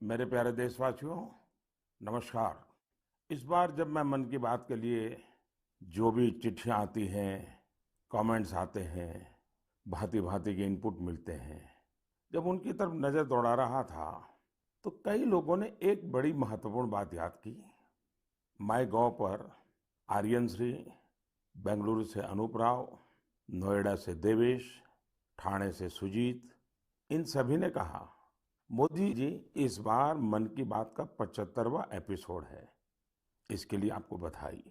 मेरे प्यारे देशवासियों, नमस्कार। इस बार जब मैं मन की बात के लिए जो भी चिट्ठियां आती हैं, कमेंट्स आते हैं, भांति भांति के इनपुट मिलते हैं, जब उनकी तरफ नजर दौड़ा रहा था तो कई लोगों ने एक बड़ी महत्वपूर्ण बात याद की। माई गॉव पर आर्यन श्री, बेंगलुरु से अनूप राव, नोएडा से देवेश, ठाणे से सुजीत, इन सभी ने कहा, मोदी जी, इस बार मन की बात का 75वां एपिसोड है। इसके लिए आपको बधाई।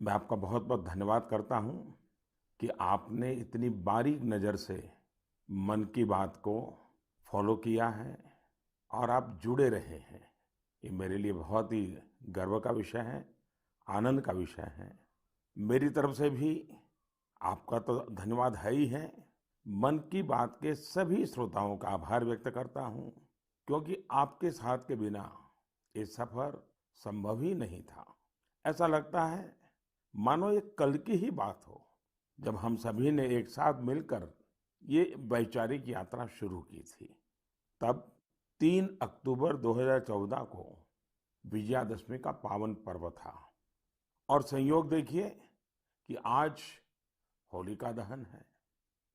मैं आपका बहुत बहुत धन्यवाद करता हूं कि आपने इतनी बारीक नज़र से मन की बात को फॉलो किया है और आप जुड़े रहे हैं। ये मेरे लिए बहुत ही गर्व का विषय है, आनंद का विषय है। मेरी तरफ से भी आपका तो धन्यवाद है ही है। मन की बात के सभी श्रोताओं का आभार व्यक्त करता हूं, क्योंकि आपके साथ के बिना ये सफर संभव ही नहीं था। ऐसा लगता है मानो ये कल की ही बात हो, जब हम सभी ने एक साथ मिलकर ये वैचारिक यात्रा शुरू की थी। तब 3 अक्टूबर 2014 को विजयादशमी का पावन पर्व था और संयोग देखिए कि आज होलिका दहन है।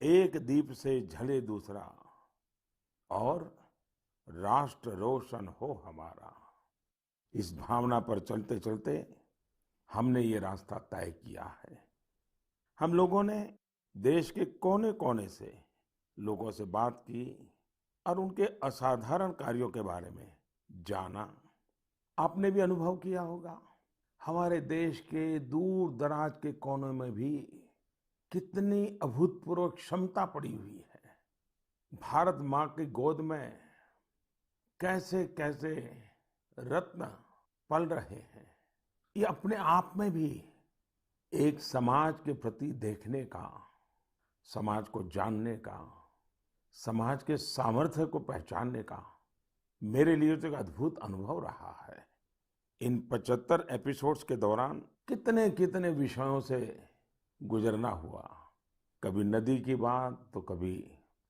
एक दीप से जले दूसरा और राष्ट्र रोशन हो हमारा। इस भावना पर चलते चलते हमने ये रास्ता तय किया है। हम लोगों ने देश के कोने कोने से लोगों से बात की और उनके असाधारण कार्यों के बारे में जाना। आपने भी अनुभव किया होगा, हमारे देश के दूर दराज के कोनों में भी कितनी अभूतपूर्व क्षमता पड़ी हुई है। भारत माँ की गोद में कैसे कैसे रत्न पल रहे हैं। ये अपने आप में भी एक समाज के प्रति देखने का, समाज को जानने का, समाज के सामर्थ्य को पहचानने का मेरे लिए तो एक अद्भुत अनुभव रहा है। इन 75 एपिसोड्स के दौरान कितने कितने विषयों से गुजरना हुआ। कभी नदी की बात, तो कभी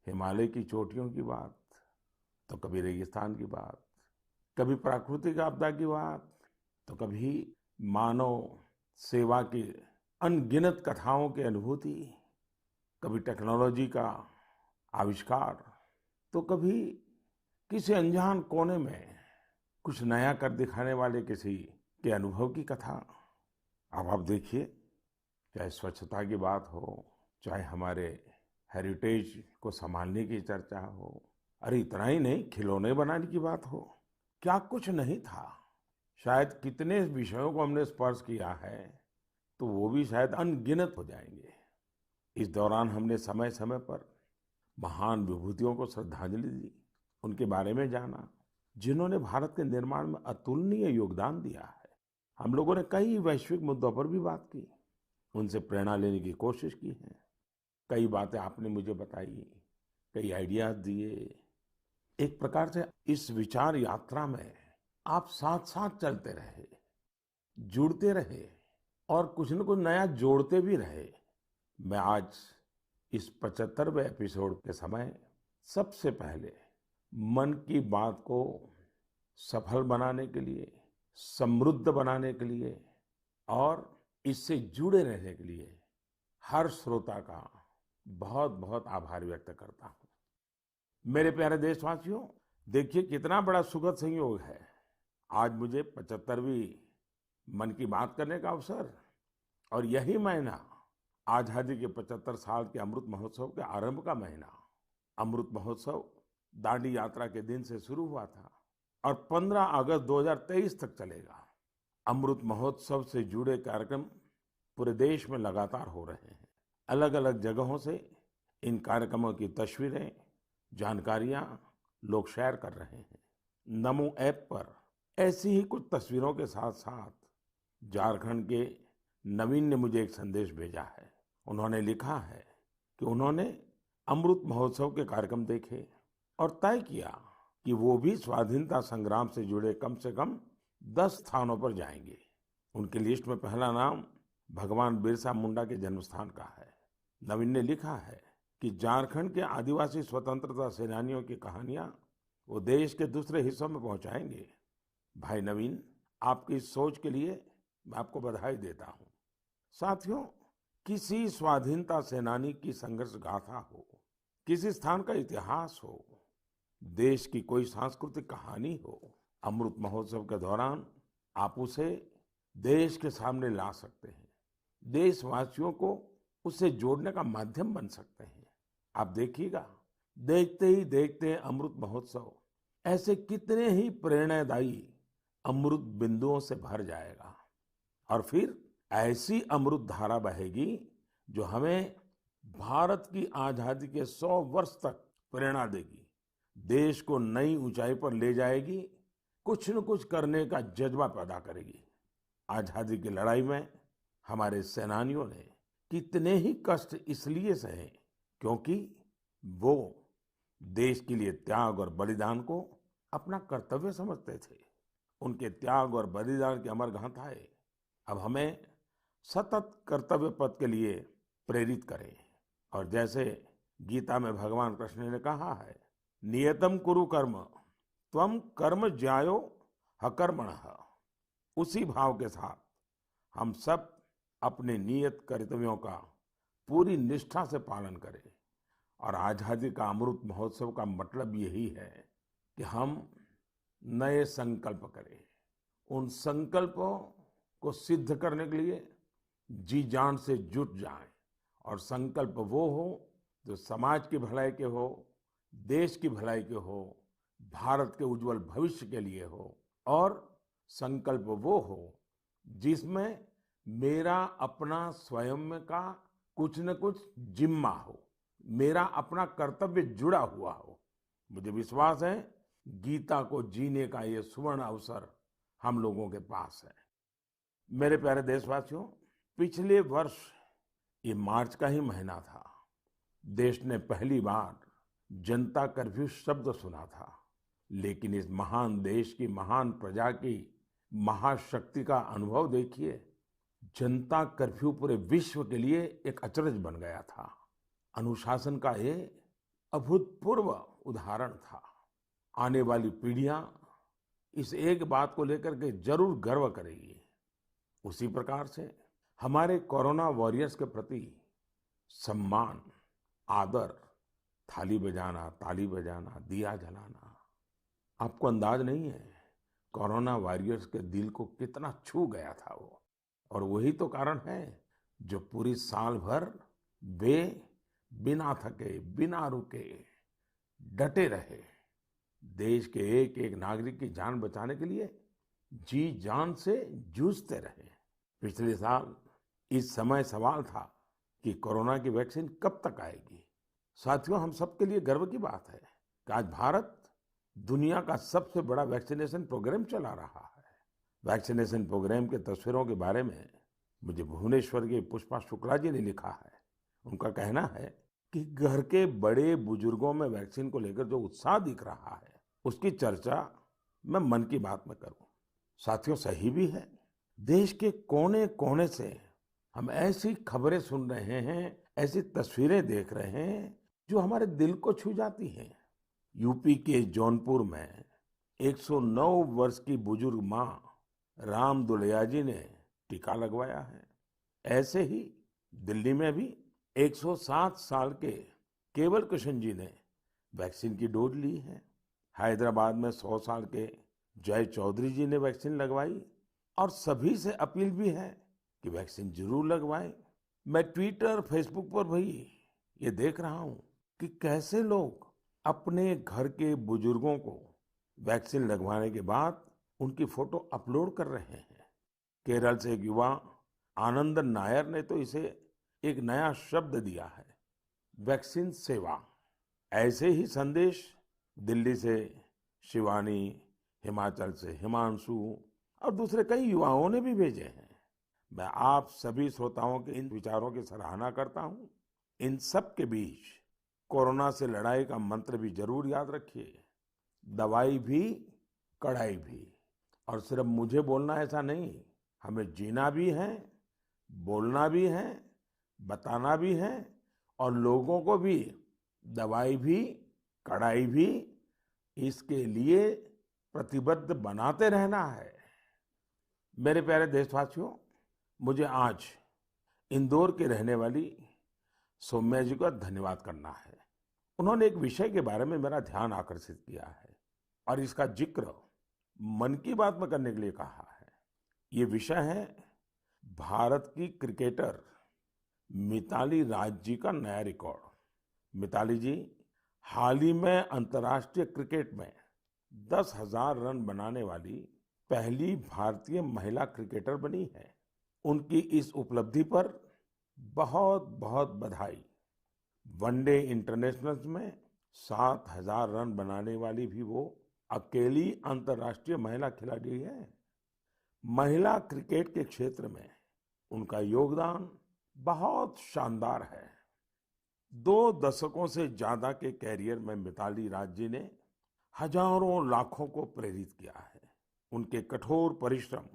हिमालय की चोटियों की बात, तो कभी रेगिस्तान की बात, कभी प्राकृतिक आपदा की बात, तो कभी मानव सेवा की अनगिनत कथाओं की अनुभूति, कभी टेक्नोलॉजी का आविष्कार, तो कभी किसी अनजान कोने में कुछ नया कर दिखाने वाले किसी के अनुभव की कथा। अब आप देखिए, चाहे स्वच्छता की बात हो, चाहे हमारे हेरिटेज को संभालने की चर्चा हो, अरे इतना ही नहीं, खिलौने बनाने की बात हो, क्या कुछ नहीं था। शायद कितने विषयों को हमने स्पर्श किया है, तो वो भी शायद अनगिनत हो जाएंगे। इस दौरान हमने समय समय पर महान विभूतियों को श्रद्धांजलि दी, उनके बारे में जाना, जिन्होंने भारत के निर्माण में अतुलनीय योगदान दिया है। हम लोगों ने कई वैश्विक मुद्दों पर भी बात की, उनसे प्रेरणा लेने की कोशिश की है। कई बातें आपने मुझे बताई, कई आइडियाज दिए। एक प्रकार से इस विचार यात्रा में आप साथ साथ चलते रहे, जुड़ते रहे और कुछ न कुछ नया जोड़ते भी रहे। मैं आज इस 75वें एपिसोड के समय सबसे पहले मन की बात को सफल बनाने के लिए, समृद्ध बनाने के लिए और इससे जुड़े रहने के लिए हर श्रोता का बहुत बहुत आभार व्यक्त करता हूं। मेरे प्यारे देशवासियों, देखिए कितना बड़ा सुखद संयोग है। आज मुझे 75वीं मन की बात करने का अवसर, और यही महीना आजादी के 75 साल के अमृत महोत्सव के आरंभ का महीना। अमृत महोत्सव दांडी यात्रा के दिन से शुरू हुआ था और 15 अगस्त 2023 तक चलेगा। अमृत महोत्सव से जुड़े कार्यक्रम पूरे देश में लगातार हो रहे हैं। अलग अलग जगहों से इन कार्यक्रमों की तस्वीरें, जानकारियां लोग शेयर कर रहे हैं। नमो ऐप पर ऐसी ही कुछ तस्वीरों के साथ साथ झारखंड के नवीन ने मुझे एक संदेश भेजा है। उन्होंने लिखा है कि उन्होंने अमृत महोत्सव के कार्यक्रम देखे और तय किया कि वो भी स्वाधीनता संग्राम से जुड़े कम से कम 10 स्थानों पर जाएंगे। उनकी लिस्ट में पहला नाम भगवान बिरसा मुंडा के जन्मस्थान का है। नवीन ने लिखा है कि झारखंड के आदिवासी स्वतंत्रता सेनानियों की कहानियां वो देश के दूसरे हिस्सों में पहुंचाएंगे। भाई नवीन, आपकी इस सोच के लिए मैं आपको बधाई देता हूं। साथियों, किसी स्वाधीनता सेनानी की संघर्ष गाथा हो, किसी स्थान का इतिहास हो, देश की कोई सांस्कृतिक कहानी हो, अमृत महोत्सव के दौरान आप उसे देश के सामने ला सकते हैं, देशवासियों को उससे जोड़ने का माध्यम बन सकते हैं। आप देखिएगा, देखते ही देखते अमृत महोत्सव ऐसे कितने ही प्रेरणादायी अमृत बिंदुओं से भर जाएगा और फिर ऐसी अमृत धारा बहेगी जो हमें भारत की आजादी के 100 वर्ष तक प्रेरणा देगी, देश को नई ऊंचाई पर ले जाएगी, कुछ न कुछ करने का जज्बा पैदा करेगी। आजादी की लड़ाई में हमारे सेनानियों ने कितने ही कष्ट इसलिए सहे क्योंकि वो देश के लिए त्याग और बलिदान को अपना कर्तव्य समझते थे। उनके त्याग और बलिदान की अमर गाथाएं अब हमें सतत कर्तव्य पथ के लिए प्रेरित करें। और जैसे गीता में भगवान कृष्ण ने कहा है, नियतम कुरु कर्म त्वम कर्म ज्यायो हकर्मणः, उसी भाव के साथ हम सब अपने नियत कर्तव्यों का पूरी निष्ठा से पालन करें। और आजादी का अमृत महोत्सव का मतलब यही है कि हम नए संकल्प करें, उन संकल्पों को सिद्ध करने के लिए जी जान से जुट जाएं। और संकल्प वो हो जो समाज की भलाई के हो, देश की भलाई के हो, भारत के उज्जवल भविष्य के लिए हो। और संकल्प वो हो जिसमें मेरा अपना स्वयं का कुछ न कुछ जिम्मा हो, मेरा अपना कर्तव्य जुड़ा हुआ हो। मुझे विश्वास है गीता को जीने का ये सुवर्ण अवसर हम लोगों के पास है। मेरे प्यारे देशवासियों, पिछले वर्ष ये मार्च का ही महीना था, देश ने पहली बार जनता कर्फ्यू शब्द सुना था। लेकिन इस महान देश की महान प्रजा की महाशक्ति का अनुभव देखिए। जनता कर्फ्यू पूरे विश्व के लिए एक अचरज बन गया था, अनुशासन का ये अभूतपूर्व उदाहरण था। आने वाली पीढ़ियां इस एक बात को लेकर के जरूर गर्व करेगी। उसी प्रकार से हमारे कोरोना वॉरियर्स के प्रति सम्मान, आदर, थाली बजाना, ताली बजाना, दिया जलाना, आपको अंदाज नहीं है कोरोना वॉरियर्स के दिल को कितना छू गया था वो। और वही तो कारण है जो पूरी साल भर वे बिना थके, बिना रुके डटे रहे, देश के एक एक नागरिक की जान बचाने के लिए जी जान से जूझते रहे। पिछले साल इस समय सवाल था कि कोरोना की वैक्सीन कब तक आएगी। साथियों, हम सबके लिए गर्व की बात है कि आज भारत दुनिया का सबसे बड़ा वैक्सीनेशन प्रोग्राम चला रहा है। वैक्सीनेशन प्रोग्राम के तस्वीरों के बारे में मुझे भुवनेश्वर के पुष्पा शुक्ला जी ने लिखा है। उनका कहना है कि घर के बड़े बुजुर्गों में वैक्सीन को लेकर जो उत्साह दिख रहा है उसकी चर्चा मैं मन की बात में करूं। साथियों, सही भी है, देश के कोने कोने से हम ऐसी खबरें सुन रहे हैं, ऐसी तस्वीरें देख रहे हैं जो हमारे दिल को छू जाती हैं। यूपी के जौनपुर में 109 वर्ष की बुजुर्ग मां राम दुलैया जी ने टीका लगवाया है। ऐसे ही दिल्ली में भी 107 साल के केवल कृष्ण जी ने वैक्सीन की डोज ली है। हैदराबाद में 100 साल के जय चौधरी जी ने वैक्सीन लगवाई। और सभी से अपील भी है कि वैक्सीन जरूर लगवाएं। मैं ट्विटर, फेसबुक पर भी ये देख रहा हूं कि कैसे लोग अपने घर के बुजुर्गों को वैक्सीन लगवाने के बाद उनकी फोटो अपलोड कर रहे हैं। केरल से एक युवा आनंदन नायर ने तो इसे एक नया शब्द दिया है, वैक्सीन सेवा। ऐसे ही संदेश दिल्ली से शिवानी, हिमाचल से हिमांशु और दूसरे कई युवाओं ने भी भेजे हैं। मैं आप सभी श्रोताओं के इन विचारों की सराहना करता हूं। इन सब के बीच कोरोना से लड़ाई का मंत्र भी जरूर याद रखिए, दवाई भी कड़ाई भी। और सिर्फ मुझे बोलना ऐसा नहीं, हमें जीना भी है, बोलना भी है, बताना भी है और लोगों को भी दवाई भी कड़ाई भी इसके लिए प्रतिबद्ध बनाते रहना है। मेरे प्यारे देशवासियों, मुझे आज इंदौर की रहने वाली सौम्या जी का धन्यवाद करना है। उन्होंने एक विषय के बारे में मेरा ध्यान आकर्षित किया है और इसका जिक्र मन की बात में करने के लिए कहा है। ये विषय है भारत की क्रिकेटर मिताली राज जी का नया रिकॉर्ड। मिताली जी हाल ही में अंतर्राष्ट्रीय क्रिकेट में 10,000 रन बनाने वाली पहली भारतीय महिला क्रिकेटर बनी है। उनकी इस उपलब्धि पर बहुत बहुत बधाई। वनडे इंटरनेशनल्स में 7,000 रन बनाने वाली भी वो अकेली अंतर्राष्ट्रीय महिला खिलाड़ी है। महिला क्रिकेट के क्षेत्र में उनका योगदान बहुत शानदार है। 2 दशकों से ज्यादा के कैरियर में मिताली राज जी ने हजारों लाखों को प्रेरित किया है। उनके कठोर परिश्रम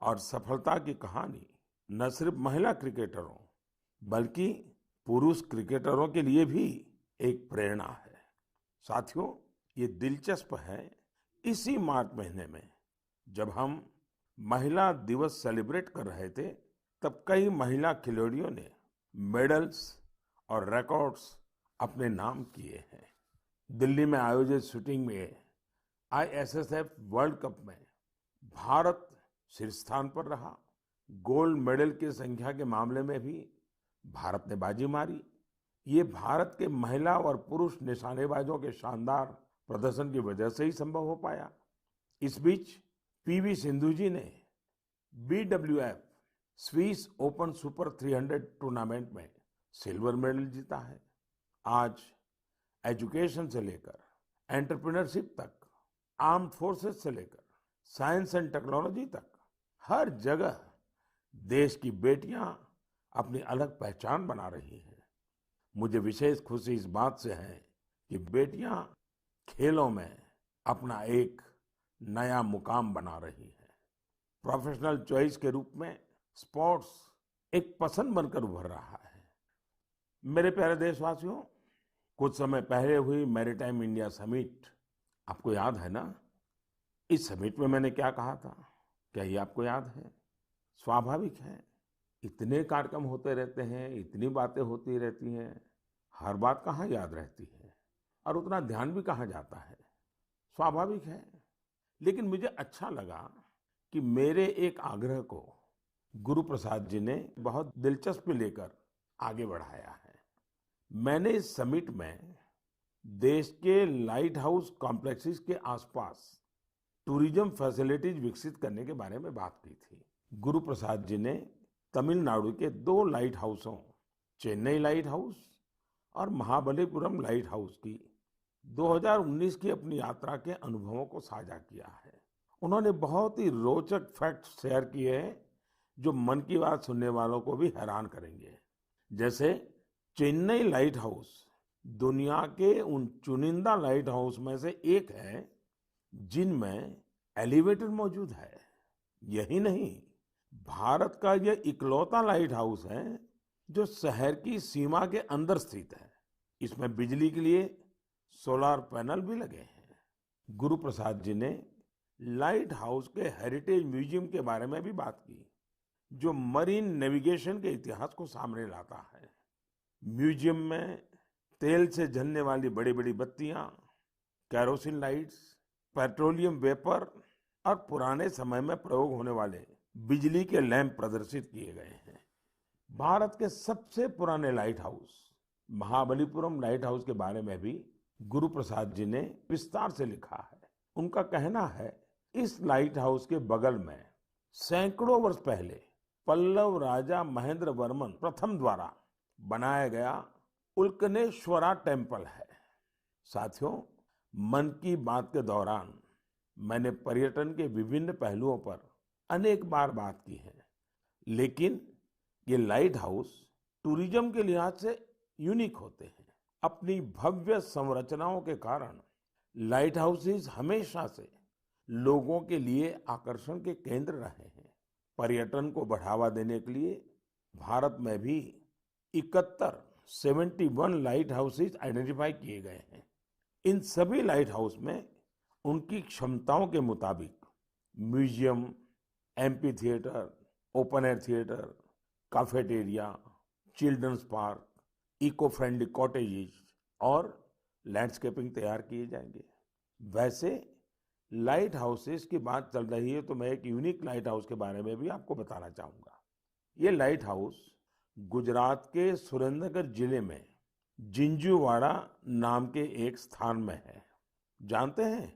और सफलता की कहानी न सिर्फ महिला क्रिकेटरों बल्कि पुरुष क्रिकेटरों के लिए भी एक प्रेरणा है। साथियों, ये दिलचस्प है, इसी मार्च महीने में जब हम महिला दिवस सेलिब्रेट कर रहे थे, तब कई महिला खिलाड़ियों ने मेडल्स और रिकॉर्ड्स अपने नाम किए हैं। दिल्ली में आयोजित शूटिंग में आईएसएसएफ वर्ल्ड कप में भारत शीर्ष स्थान पर रहा। गोल्ड मेडल की संख्या के मामले में भी भारत ने बाजी मारी। ये भारत के महिला और पुरुष निशानेबाजों के शानदार प्रदर्शन की वजह से ही संभव हो पाया। इस बीच पीवी सिंधु जी ने BWF Swiss open super 300 tournament में सिल्वर मेडल जीता है। आज एजुकेशन से लेकर एंटरप्रेन्योरशिप तक, आर्म्ड फोर्सेस से लेकर साइंस एंड टेक्नोलॉजी तक, हर जगह देश की बेटियां अपनी अलग पहचान बना रही हैं। मुझे विशेष खुशी इस बात से है कि बेटियां खेलों में अपना एक नया मुकाम बना रही हैं। प्रोफेशनल चॉइस के रूप में स्पोर्ट्स एक पसंद बनकर उभर रहा है। मेरे प्यारे देशवासियों, कुछ समय पहले हुई मैरीटाइम इंडिया समिट आपको याद है ना? इस समिट में मैंने क्या कहा था, क्या ये आपको याद है? स्वाभाविक है, इतने कार्यक्रम होते रहते हैं, इतनी बातें होती रहती हैं, हर बात कहाँ याद रहती है और उतना ध्यान भी कहाँ जाता है। स्वाभाविक है, लेकिन मुझे अच्छा लगा कि मेरे एक आग्रह को गुरु प्रसाद जी ने बहुत दिलचस्पी लेकर आगे बढ़ाया है। मैंने इस समिट में देश के लाइट हाउस कॉम्प्लेक्सेस के आसपास टूरिज्म फैसिलिटीज विकसित करने के बारे में बात की थी। गुरु प्रसाद जी ने तमिलनाडु के 2 लाइट हाउसों, चेन्नई लाइट हाउस और महाबलीपुरम लाइट हाउस की 2019 की अपनी यात्रा के अनुभवों को साझा किया है। उन्होंने बहुत ही रोचक फैक्ट्स शेयर किए हैं जो मन की बात सुनने वालों को भी हैरान करेंगे। जैसे चेन्नई लाइट हाउस दुनिया के उन चुनिंदा लाइट हाउस में से एक है जिनमें एलिवेटर मौजूद है। यही नहीं, भारत का यह इकलौता लाइट हाउस है जो शहर की सीमा के अंदर स्थित है। इसमें बिजली के लिए सोलर पैनल भी लगे हैं। गुरु प्रसाद जी ने लाइट हाउस के हेरिटेज म्यूजियम के बारे में भी बात की, जो मरीन नेविगेशन के इतिहास को सामने लाता है। म्यूजियम में तेल से जलने वाली बड़ी बड़ी बत्तियां, कैरोसिन लाइट्स, पेट्रोलियम वेपर और पुराने समय में प्रयोग होने वाले बिजली के लैंप प्रदर्शित किए गए हैं। भारत के सबसे पुराने light house Mahabalipuram light house के बारे में भी गुरु प्रसाद जी ने विस्तार से लिखा है। उनका कहना है, इस लाइट हाउस के बगल में सैकड़ों वर्ष पहले पल्लव राजा महेंद्र वर्मन प्रथम द्वारा बनाया गया उल्कनेश्वरा टेम्पल है। साथियों, मन की बात के दौरान मैंने पर्यटन के विभिन्न पहलुओं पर अनेक बार बात की है, लेकिन ये लाइट हाउस टूरिज्म के लिहाज से यूनिक होते हैं। अपनी भव्य संरचनाओं के कारण लाइट हाउसेस हमेशा से लोगों के लिए आकर्षण के केंद्र रहे हैं। पर्यटन को बढ़ावा देने के लिए भारत में भी 71 लाइट हाउसेस आइडेंटिफाई किए गए हैं। इन सभी लाइट हाउस में उनकी क्षमताओं के मुताबिक museum, amphitheatre, open air theatre, cafeteria, children's park, eco friendly cottages और लैंडस्केपिंग तैयार किए जाएंगे। वैसे लाइट हाउसेस की बात चल रही है तो मैं एक यूनिक लाइट हाउस के बारे में भी आपको बताना चाहूंगा। ये लाइट हाउस गुजरात के सुरेंद्रनगर जिले में जिंजूवाड़ा नाम के एक स्थान में है। जानते हैं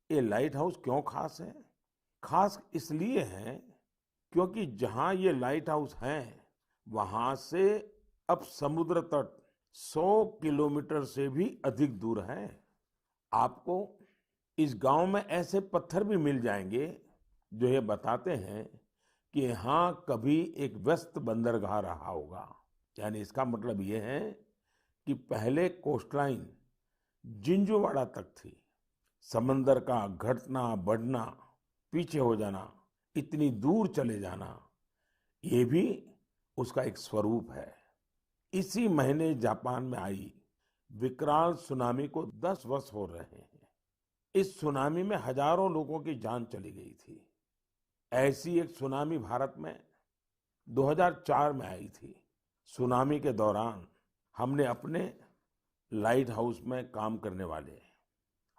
ये लाइट हाउस क्यों खास है? खास इसलिए है क्योंकि जहां ये लाइट हाउस हैं वहां से अब समुद्र तट 100 किलोमीटर से भी अधिक दूर है। आपको इस गांव में ऐसे पत्थर भी मिल जाएंगे जो ये बताते हैं कि यहाँ कभी एक व्यस्त बंदरगाह रहा होगा। यानी इसका मतलब ये है कि पहले कोस्टलाइन जिंजूवाड़ा तक थी। समंदर का घटना बढ़ना, पीछे हो जाना, इतनी दूर चले जाना, ये भी उसका एक स्वरूप है। इसी महीने जापान में आई विकराल सुनामी को 10 वर्ष हो रहे हैं। इस सुनामी में हजारों लोगों की जान चली गई थी। ऐसी एक सुनामी भारत में 2004 में आई थी। सुनामी के दौरान हमने अपने लाइट हाउस में काम करने वाले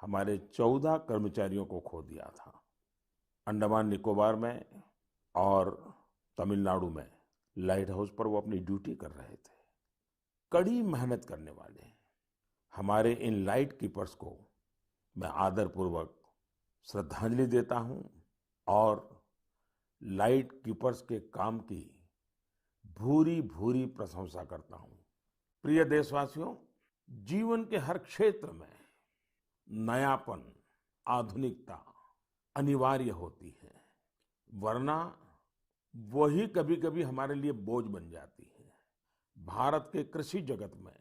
हमारे 14 कर्मचारियों को खो दिया था। अंडमान निकोबार में और तमिलनाडु में लाइट हाउस पर वो अपनी ड्यूटी कर रहे थे। कड़ी मेहनत करने वाले हमारे इन लाइट कीपर्स को मैं आदरपूर्वक श्रद्धांजलि देता हूं और लाइट कीपर्स के काम की भूरी भूरी प्रशंसा करता हूं। प्रिय देशवासियों, जीवन के हर क्षेत्र में नयापन, आधुनिकता अनिवार्य होती है, वरना वही कभी कभी हमारे लिए बोझ बन जाती है। भारत के कृषि जगत में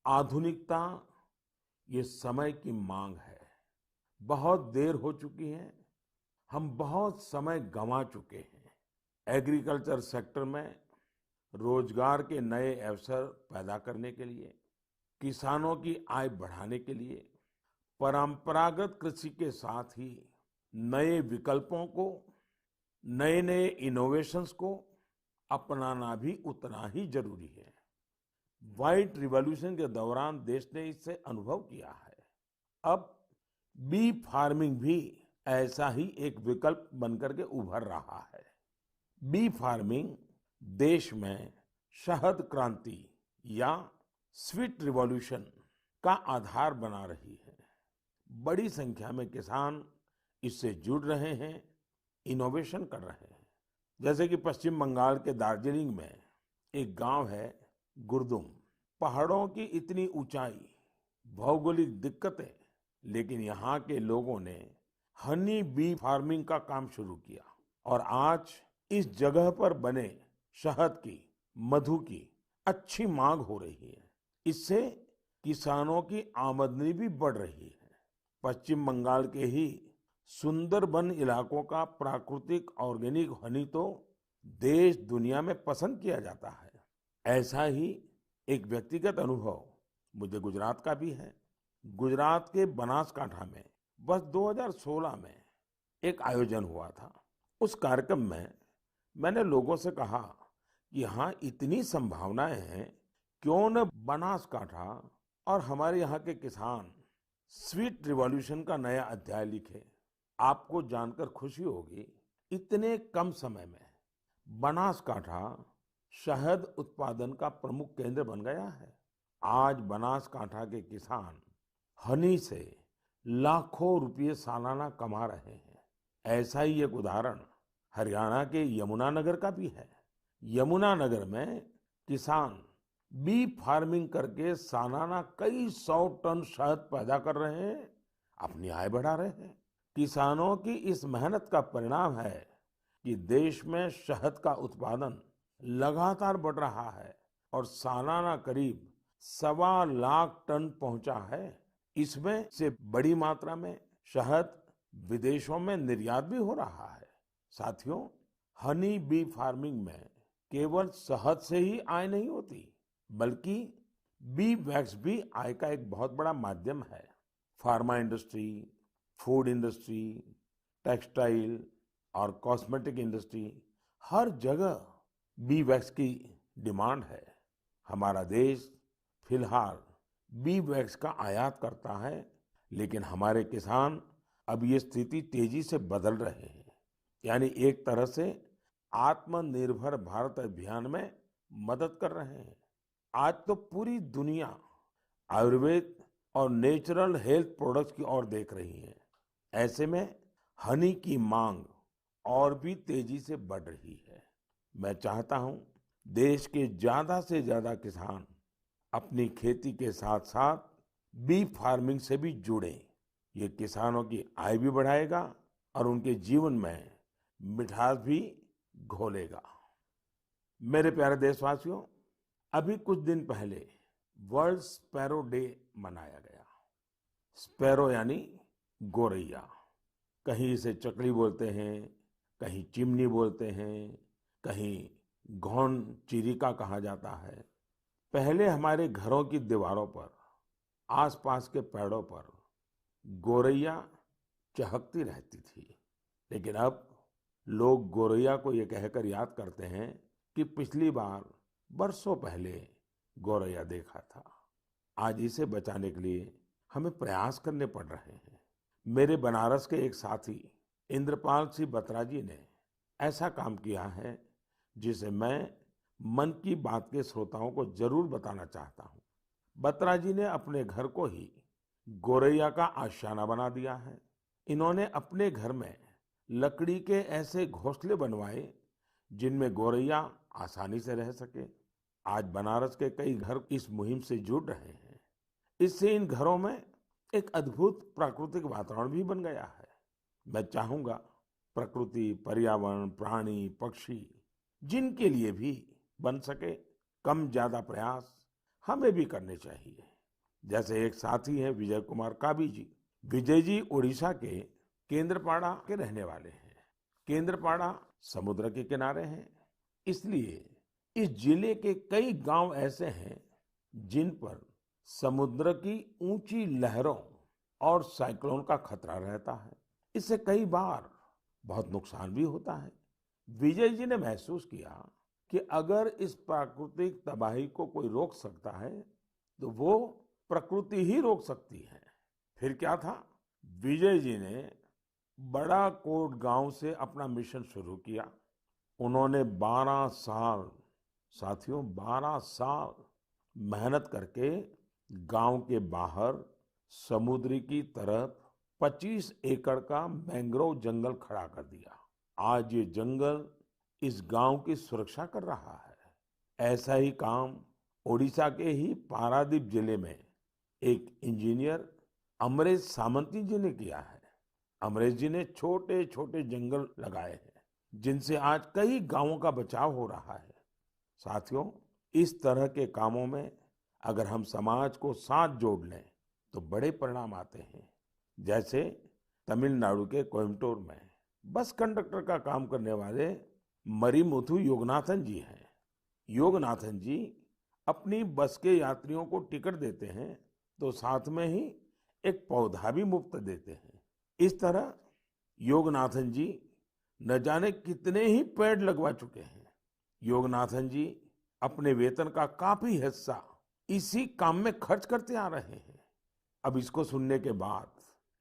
आधुनिकता ये समय की मांग है। बहुत देर हो चुकी है, हम बहुत समय गंवा चुके हैं। एग्रीकल्चर सेक्टर में रोजगार के नए अवसर पैदा करने के लिए, किसानों की आय बढ़ाने के लिए परंपरागत कृषि के साथ ही नए विकल्पों को, नए नए इनोवेशंस को अपनाना भी उतना ही जरूरी है। व्हाइट रिवॉल्यूशन के दौरान देश ने इससे अनुभव किया है। अब बी फार्मिंग भी ऐसा ही एक विकल्प बनकर के उभर रहा है। बी फार्मिंग देश में शहद क्रांति या स्वीट रिवॉल्यूशन का आधार बना रही है। बड़ी संख्या में किसान इससे जुड़ रहे हैं, इनोवेशन कर रहे हैं। जैसे कि पश्चिम बंगाल के दार्जिलिंग में एक गांव है गुरदुम। पहाड़ों की इतनी ऊंचाई, भौगोलिक दिक्कतें, लेकिन यहाँ के लोगों ने हनी बी फार्मिंग का काम शुरू किया और आज इस जगह पर बने शहद की, मधु की अच्छी मांग हो रही है। इससे किसानों की आमदनी भी बढ़ रही है। पश्चिम बंगाल के ही सुंदरबन इलाकों का प्राकृतिक ऑर्गेनिक हनी तो देश दुनिया में पसंद किया जाता है। ऐसा ही एक व्यक्तिगत अनुभव मुझे गुजरात का भी है। गुजरात के बनासकांठा में बस 2016 में एक आयोजन हुआ था। उस कार्यक्रम में मैंने लोगों से कहा कि यहाँ इतनी संभावनाएं हैं, क्यों न बनासकांठा और हमारे यहाँ के किसान स्वीट रिवॉल्यूशन का नया अध्याय लिखे। आपको जानकर खुशी होगी, इतने कम समय में बनासकांठा शहद उत्पादन का प्रमुख केंद्र बन गया है। आज बनासकांठा के किसान हनी से लाखों रुपये सालाना कमा रहे हैं। ऐसा ही एक उदाहरण हरियाणा के यमुनानगर का भी है। यमुनानगर में किसान बी फार्मिंग करके सालाना कई 100 टन शहद पैदा कर रहे हैं, अपनी आय बढ़ा रहे हैं। किसानों की इस मेहनत का परिणाम है कि देश में शहद का उत्पादन लगातार बढ़ रहा है और सालाना करीब 1.25 लाख टन पहुंचा है। इसमें से बड़ी मात्रा में शहद विदेशों में निर्यात भी हो रहा है। साथियों, हनी बी फार्मिंग में केवल शहद से ही आय नहीं होती, बल्कि बी वैक्स भी आय का एक बहुत बड़ा माध्यम है। Pharma industry, food industry, textile और कॉस्मेटिक इंडस्ट्री, हर जगह बी वैक्स की डिमांड है। हमारा देश फिलहाल बी वैक्स का आयात करता है, लेकिन हमारे किसान अब ये स्थिति तेजी से बदल रहे हैं। यानी एक तरह से आत्मनिर्भर भारत अभियान में मदद कर रहे हैं। आज तो पूरी दुनिया आयुर्वेद और नेचुरल हेल्थ प्रोडक्ट्स की ओर देख रही है। ऐसे में हनी की मांग और भी तेजी से बढ़ रही है। मैं चाहता हूं देश के ज्यादा से ज्यादा किसान अपनी खेती के साथ साथ बी फार्मिंग से भी जुड़ें। ये किसानों की आय भी बढ़ाएगा और उनके जीवन में मिठास भी घोलेगा। मेरे प्यारे देशवासियों, अभी कुछ दिन पहले वर्ल्ड स्पैरो डे मनाया गया। स्पैरो यानी गोरैया। कहीं इसे चकली बोलते हैं, कहीं चिमनी बोलते हैं, कहीं घौन चिरिका कहा जाता है। पहले हमारे घरों की दीवारों पर, आसपास के पेड़ों पर गोरैया चहकती रहती थी। लेकिन अब लोग गोरैया को ये कहकर याद करते हैं कि पिछली बार बरसों पहले गोरैया देखा था। आज इसे बचाने के लिए हमें प्रयास करने पड़ रहे हैं। मेरे बनारस के एक साथी इंद्रपाल सिंह बत्रा जी ने ऐसा काम किया है जिसे मैं मन की बात के श्रोताओं को जरूर बताना चाहता हूँ। बत्रा जी ने अपने घर को ही गोरैया का आशियाना बना दिया है। इन्होंने अपने घर में लकड़ी के ऐसे घोंसले बनवाए जिनमें गोरैया आसानी से रह सके। आज बनारस के कई घर इस मुहिम से जुड़ रहे हैं। इससे इन घरों में एक अद्भुत प्राकृतिक वातावरण भी बन गया है। मैं चाहूंगा प्रकृति, पर्यावरण, प्राणी, पक्षी जिनके लिए भी बन सके, कम ज्यादा प्रयास हमें भी करने चाहिए। जैसे एक साथी हैं विजय कुमार काबी जी। विजय जी उड़ीसा के केंद्रपाड़ा के रहने वाले हैं। केंद्रपाड़ा समुद्र के किनारे है, इसलिए इस जिले के कई गांव ऐसे हैं जिन पर समुद्र की ऊंची लहरों और साइक्लोन का खतरा रहता है। इससे कई बार बहुत नुकसान भी होता है। विजय जी ने महसूस किया कि अगर इस प्राकृतिक तबाही को कोई रोक सकता है तो वो प्रकृति ही रोक सकती है। फिर क्या था, विजय जी ने बड़ा कोट गांव से अपना मिशन शुरू किया। उन्होंने 12 साल, साथियों 12 साल मेहनत करके गांव के बाहर समुद्र की तरफ 25 एकड़ का मैंग्रोव जंगल खड़ा कर दिया। आज ये जंगल इस गांव की सुरक्षा कर रहा है। ऐसा ही काम ओडिशा के ही पारादीप जिले में एक इंजीनियर अमरेश सामंती जी ने किया है। अमरेश जी ने छोटे छोटे जंगल लगाए हैं जिनसे आज कई गांवों का बचाव हो रहा है। साथियों, इस तरह के कामों में अगर हम समाज को साथ जोड़ लें तो बड़े परिणाम आते हैं। जैसे तमिलनाडु के कोयम्बटूर में बस कंडक्टर का काम करने वाले मरिमुथु योगनाथन जी हैं। योगनाथन जी अपनी बस के यात्रियों को टिकट देते हैं तो साथ में ही एक पौधा भी मुफ्त देते हैं। इस तरह योगनाथन जी न जाने कितने ही पेड़ लगवा चुके हैं। योगनाथन जी अपने वेतन का काफी हिस्सा इसी काम में खर्च करते आ रहे हैं। अब इसको सुनने के बाद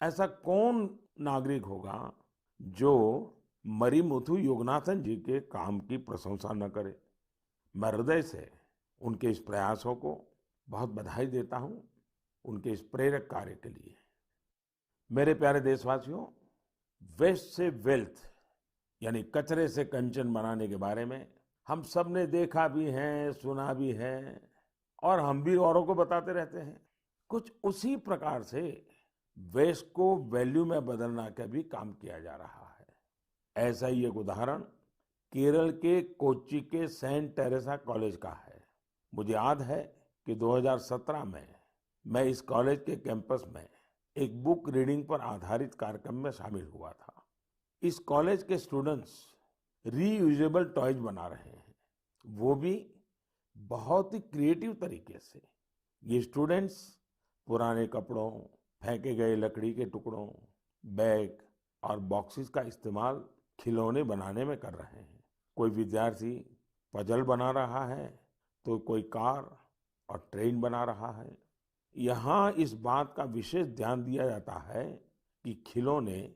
ऐसा कौन नागरिक होगा जो मरिमुथु योगनाथन जी के काम की प्रशंसा न करे। मैं हृदय से उनके इस प्रयासों को बहुत बधाई देता हूं, उनके इस प्रेरक कार्य के लिए। मेरे प्यारे देशवासियों, वेस्ट से वेल्थ यानी कचरे से कंचन बनाने के बारे में हम सब ने देखा भी है, सुना भी है और हम भी औरों को बताते रहते हैं। कुछ उसी प्रकार से वेस्ट को वैल्यू में बदलने का भी काम किया जा रहा है। ऐसा ही एक उदाहरण केरल के कोच्चि के सेंट टेरेसा कॉलेज का है। मुझे याद है कि 2017 में मैं इस कॉलेज के कैंपस में एक बुक रीडिंग पर आधारित कार्यक्रम में शामिल हुआ था। इस कॉलेज के स्टूडेंट्स रीयूजेबल टॉयज बना रहे हैं, वो भी बहुत ही क्रिएटिव तरीके से। ये स्टूडेंट्स पुराने कपड़ों, फेंके गए लकड़ी के टुकड़ों बैग और बॉक्सेस का इस्तेमाल खिलौने बनाने में कर रहे हैं। कोई विद्यार्थी पजल बना रहा है, तो कोई कार और ट्रेन बना रहा है। यहाँ इस बात का विशेष ध्यान दिया जाता है कि खिलौने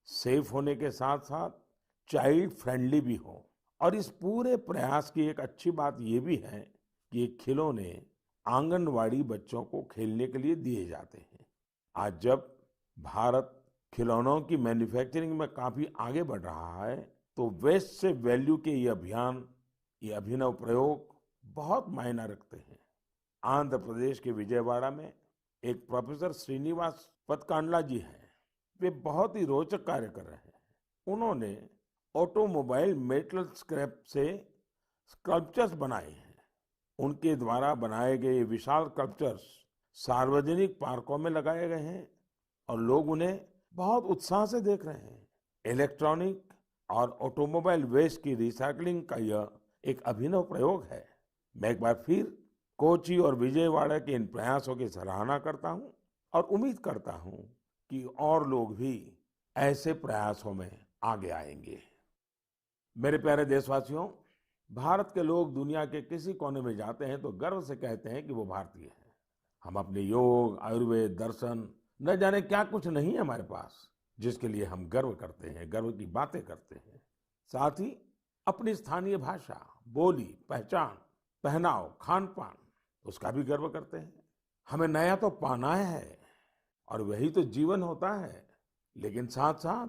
सेफ होने के साथ साथ चाइल्ड फ्रेंडली भी हो। और इस पूरे प्रयास की एक अच्छी बात ये भी है कि ये खिलौने आंगनवाड़ी बच्चों को खेलने के लिए दिए जाते हैं। आज जब भारत खिलौनों की मैन्युफैक्चरिंग में काफी आगे बढ़ रहा है, तो वेस्ट से वैल्यू के ये अभियान, ये अभिनव प्रयोग बहुत मायना रखते हैं। आंध्र प्रदेश के विजयवाड़ा में एक प्रोफेसर श्रीनिवास पदकांडला जी हैं। वे बहुत ही रोचक कार्य कर रहे हैं। उन्होंने ऑटोमोबाइल मेटल स्क्रैप से स्कल्पचर्स बनाए हैं। उनके द्वारा बनाए गए ये विशाल स्कल्पचर्स सार्वजनिक पार्कों में लगाए गए हैं और लोग उन्हें बहुत उत्साह से देख रहे हैं। इलेक्ट्रॉनिक और ऑटोमोबाइल वेस्ट की रिसाइकलिंग का यह एक अभिनव प्रयोग है। मैं एक बार फिर कोच्चि और विजयवाड़ा के इन प्रयासों की सराहना करता हूं और उम्मीद करता हूं कि और लोग भी ऐसे प्रयासों में आगे आएंगे। मेरे प्यारे देशवासियों, भारत के लोग दुनिया के किसी कोने में जाते हैं तो गर्व से कहते हैं कि वो भारतीय हैं। हम अपने योग, आयुर्वेद, दर्शन, न जाने क्या कुछ नहीं है हमारे पास, जिसके लिए हम गर्व करते हैं, गर्व की बातें करते हैं। साथ ही अपनी स्थानीय भाषा, बोली, पहचान, पहनाव, खान पान, उसका भी गर्व करते हैं। हमें नया तो पाना है और वही तो जीवन होता है, लेकिन साथ साथ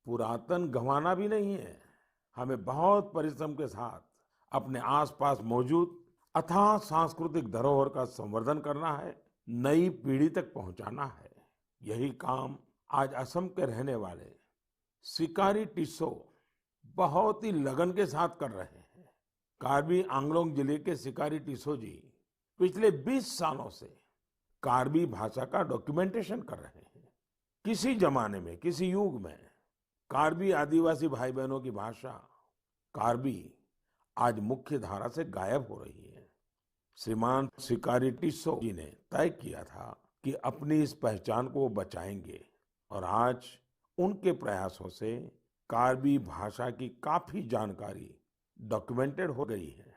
पुरातन गंवाना भी नहीं है। हमें बहुत परिश्रम के साथ अपने आसपास मौजूद अथाह सांस्कृतिक धरोहर का संवर्धन करना है, नई पीढ़ी तक पहुंचाना है। यही काम आज असम के रहने वाले सिकारी टिस्सौ बहुत ही लगन के साथ कर रहे हैं। कार्बी आंगलोंग जिले के सिकारी टिस्सौ जी पिछले 20 सालों से कार्बी भाषा का डॉक्यूमेंटेशन कर रहे हैं। किसी जमाने में, किसी युग में कार्बी आदिवासी भाई बहनों की भाषा कार्बी आज मुख्य धारा से गायब हो रही है। श्रीमान सिकारी टिस्सौ जी ने तय किया था कि अपनी इस पहचान को वो बचाएंगे और आज उनके प्रयासों से कार्बी भाषा की काफी जानकारी डॉक्यूमेंटेड हो गई है।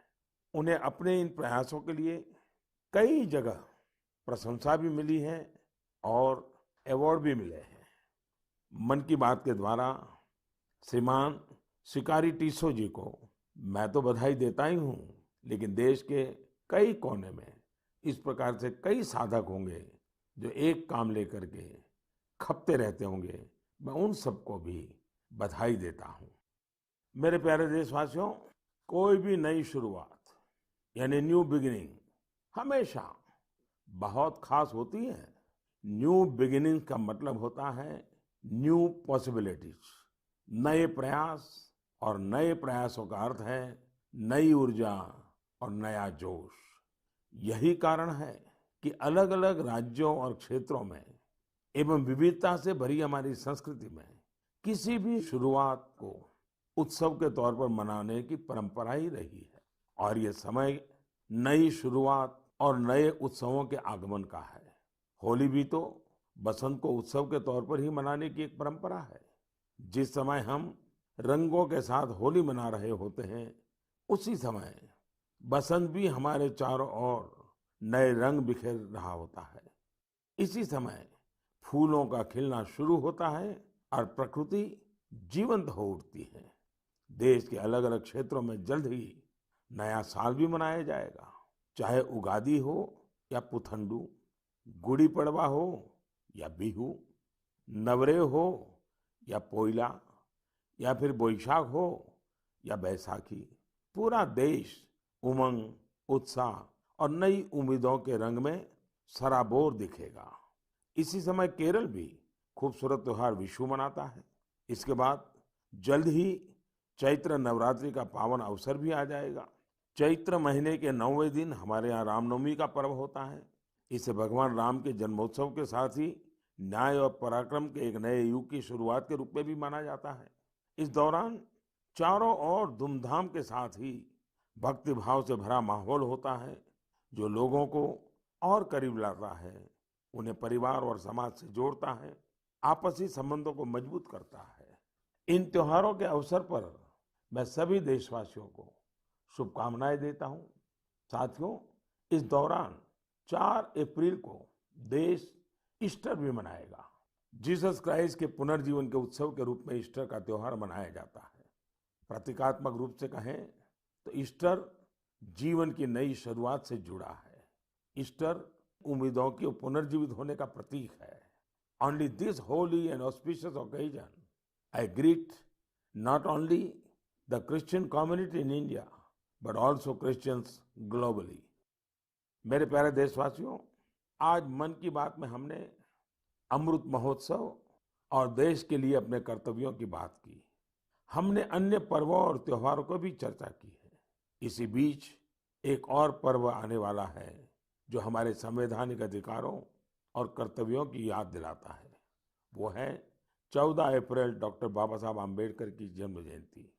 उन्हें अपने इन प्रयासों के लिए कई जगह प्रशंसा भी मिली है और अवार्ड भी मिले हैं। मन की बात के द्वारा श्रीमान सिकारी टिस्सौ जी को मैं तो बधाई देता ही हूँ, लेकिन देश के कई कोने में इस प्रकार से कई साधक होंगे जो एक काम लेकर के खपते रहते होंगे। मैं उन सबको भी बधाई देता हूँ। मेरे प्यारे देशवासियों, कोई भी नई शुरुआत यानी न्यू बिगिनिंग हमेशा बहुत खास होती है। न्यू बिगिनिंग का मतलब होता है न्यू पॉसिबिलिटीज, नए प्रयास, और नए प्रयासों का अर्थ है नई ऊर्जा और नया जोश। यही कारण है कि अलग अलग राज्यों और क्षेत्रों में एवं विविधता से भरी हमारी संस्कृति में किसी भी शुरुआत को उत्सव के तौर पर मनाने की परंपरा ही रही है। और ये समय नई शुरुआत और नए उत्सवों के आगमन का है। होली भी तो बसंत को उत्सव के तौर पर ही मनाने की एक परंपरा है। जिस समय हम रंगों के साथ होली मना रहे होते हैं, उसी समय बसंत भी हमारे चारों ओर नए रंग बिखेर रहा होता है। इसी समय फूलों का खिलना शुरू होता है और प्रकृति जीवंत हो उठती है। देश के अलग अलग क्षेत्रों में जल्द ही नया साल भी मनाया जाएगा, चाहे उगादी हो या पुथंडू, गुड़ी पड़वा हो या बिहू, नवरेह हो या पोइला, या फिर बोईशाख हो या बैसाखी। पूरा देश उमंग, उत्साह और नई उम्मीदों के रंग में सराबोर दिखेगा। इसी समय केरल भी खूबसूरत त्योहार विशु मनाता है। इसके बाद जल्द ही चैत्र नवरात्रि का पावन अवसर भी आ जाएगा। चैत्र महीने के 9वें दिन हमारे यहाँ रामनवमी का पर्व होता है। इसे भगवान राम के जन्मोत्सव के साथ ही न्याय और पराक्रम के एक नए युग की शुरुआत के रूप में भी माना जाता है। इस दौरान चारों ओर धूमधाम के साथ ही भक्ति भाव से भरा माहौल होता है, जो लोगों को और करीब लाता है, उन्हें परिवार और समाज से जोड़ता है। आपसी संबंधों को मजबूत करता है। इन त्योहारों के अवसर पर मैं सभी देशवासियों को शुभकामनाएं देता हूं। साथियों, इस दौरान 4 अप्रैल को देश ईस्टर भी मनाएगा। जीसस क्राइस्ट के पुनर्जीवन के उत्सव के रूप में ईस्टर का त्योहार मनाया जाता है। प्रतीकात्मक रूप से कहें तो ईस्टर जीवन की नई शुरुआत से जुड़ा है। ईस्टर उम्मीदों के पुनर्जीवित होने का प्रतीक है। On this holy and auspicious occasion, I greet not only the Christian community in India, but also Christians globally. मेरे प्यारे देशवासियों, आज मन की बात में हमने अमृत महोत्सव और देश के लिए अपने कर्तव्यों की बात की। हमने अन्य पर्वों और त्योहारों को भी चर्चा की है। इसी बीच एक और पर्व आने वाला है जो हमारे संवैधानिक अधिकारों और कर्तव्यों की याद दिलाता है। वो है 14 अप्रैल डॉक्टर बाबा साहब आम्बेडकर की जन्म जयंती।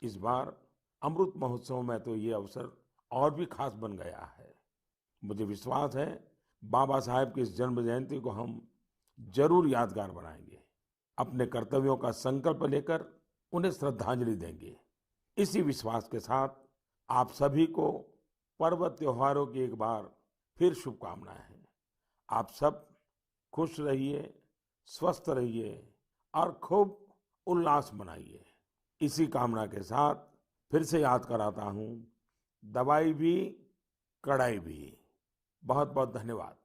इस बार अमृत महोत्सव में तो ये अवसर और भी खास बन गया है। मुझे विश्वास है बाबा साहब की इस जन्म जयंती को हम जरूर यादगार बनाएंगे, अपने कर्तव्यों का संकल्प लेकर उन्हें श्रद्धांजलि देंगे। इसी विश्वास के साथ आप सभी को पर्व त्योहारों की एक बार फिर शुभकामनाएं। आप सब खुश रहिए, स्वस्थ रहिए और खूब उल्लास मनाइए। इसी कामना के साथ फिर से याद कराता हूं, दवाई भी कड़ाई भी। बहुत बहुत धन्यवाद।